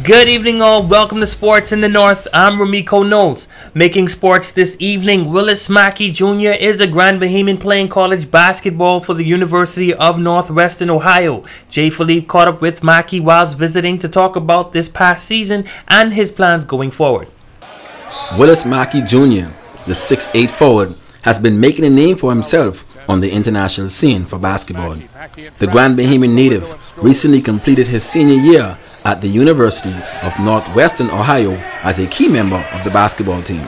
Good evening all, welcome to Sports in the North. I'm Ramiko Knowles. Making sports this evening, Willis Mackey Jr. is a Grand Bahamian playing college basketball for the University of Northwestern Ohio. Jay Philippe caught up with Mackey whilst visiting to talk about this past season and his plans going forward. Willis Mackey Jr., the 6'8" forward, has been making a name for himself on the international scene for basketball. The Grand Bahamian native recently completed his senior year at the University of Northwestern Ohio as a key member of the basketball team.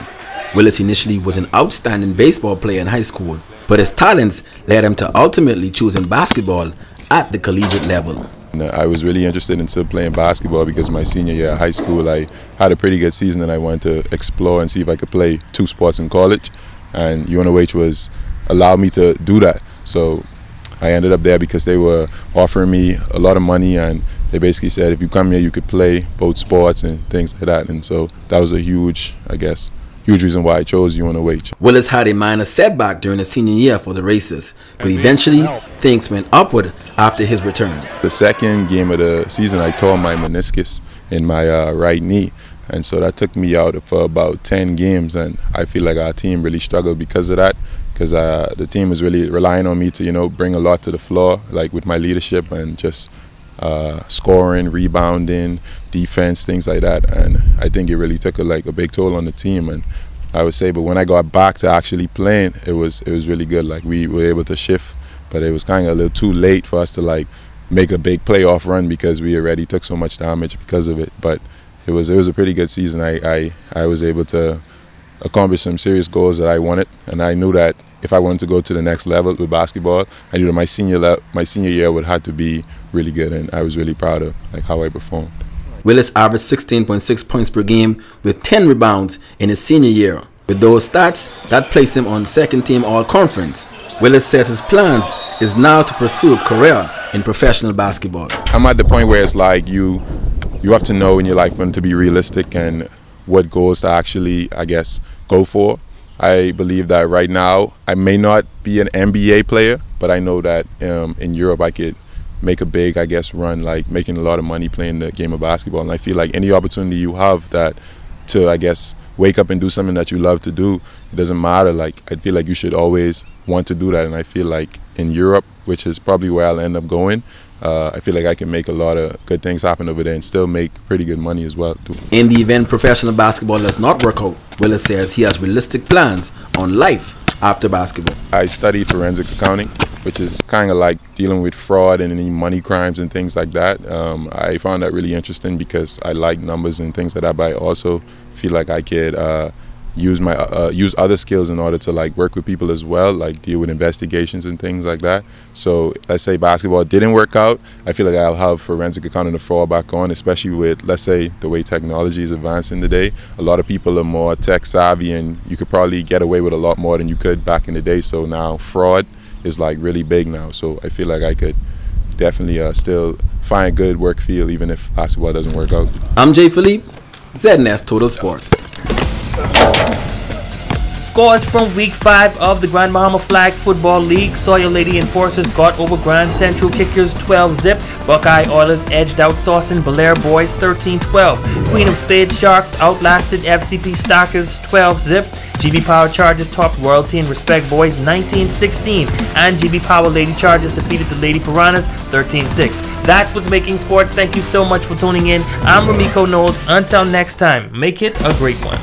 Willis initially was an outstanding baseball player in high school, but his talents led him to ultimately choosing basketball at the collegiate level. I was really interested in still playing basketball because my senior year of high school I had a pretty good season and I wanted to explore and see if I could play two sports in college, and UNOH was allowed me to do that. So I ended up there because they were offering me a lot of money, and they basically said if you come here you could play both sports and things like that. And so that was a huge reason why I chose UNOH. Willis had a minor setback during his senior year for the Racers, but eventually things went upward after his return. The second game of the season I tore my meniscus in my right knee, and so that took me out for about 10 games, and I feel like our team really struggled because of that, because the team was really relying on me to bring a lot to the floor, like with my leadership and just scoring, rebounding, defense, things like that. And I think it really took a big toll on the team. And I would say, but when I got back to actually playing, it was really good. Like, we were able to shift, but it was kind of a little too late for us to make a big playoff run because we already took so much damage because of it. But it was a pretty good season. I was able to accomplish some serious goals that I wanted, and I knew that if I wanted to go to the next level with basketball, I knew that my senior year would have to be really good, and I was really proud of how I performed. Willis averaged 16.6 points per game with 10 rebounds in his senior year. With those stats, that placed him on second-team All-Conference. Willis says his plans is now to pursue a career in professional basketball. I'm at the point where it's like you have to know in your life when to be realistic and what goals to actually, I guess, go for. I believe that right now I may not be an NBA player, but I know that in Europe I could make a big, I guess, run, like making a lot of money playing the game of basketball. And I feel like any opportunity you have that to, I guess, wake up and do something that you love to do, it doesn't matter. Like, I feel like you should always want to do that. And I feel like in Europe, which is probably where I'll end up going, I feel like I can make a lot of good things happen over there and still make pretty good money as well, too. In the event professional basketball does not work out, Willis says he has realistic plans on life after basketball. I studied forensic accounting, which is kind of like dealing with fraud and any money crimes and things like that. I found that really interesting because I like numbers and things like that, but I also feel like I could use other skills in order to work with people as well, like deal with investigations and things like that. So let's say basketball didn't work out, I feel like I'll have forensic accounting to fall back on, especially with, let's say, the way technology is advancing today. A lot of people are more tech savvy, and you could probably get away with a lot more than you could back in the day. So now fraud is really big now. So I feel like I could definitely still find a good work field even if basketball doesn't work out. I'm Jay Philippe, ZNS Total Sports. Scores from Week 5 of the Grand Bahama Flag Football League. Sawyer Lady Enforcers got over Grand Central Kickers 12-zip. Buckeye Oilers edged out Saucon Belair Boys 13-12. Queen of Spades Sharks outlasted FCP Stackers 12-zip. GB Power Chargers topped Royalty and Respect Boys 19-16. And GB Power Lady Chargers defeated the Lady Piranhas 13-6. That's what's making sports. Thank you so much for tuning in. I'm Ramiko Knowles. Until next time, make it a great one.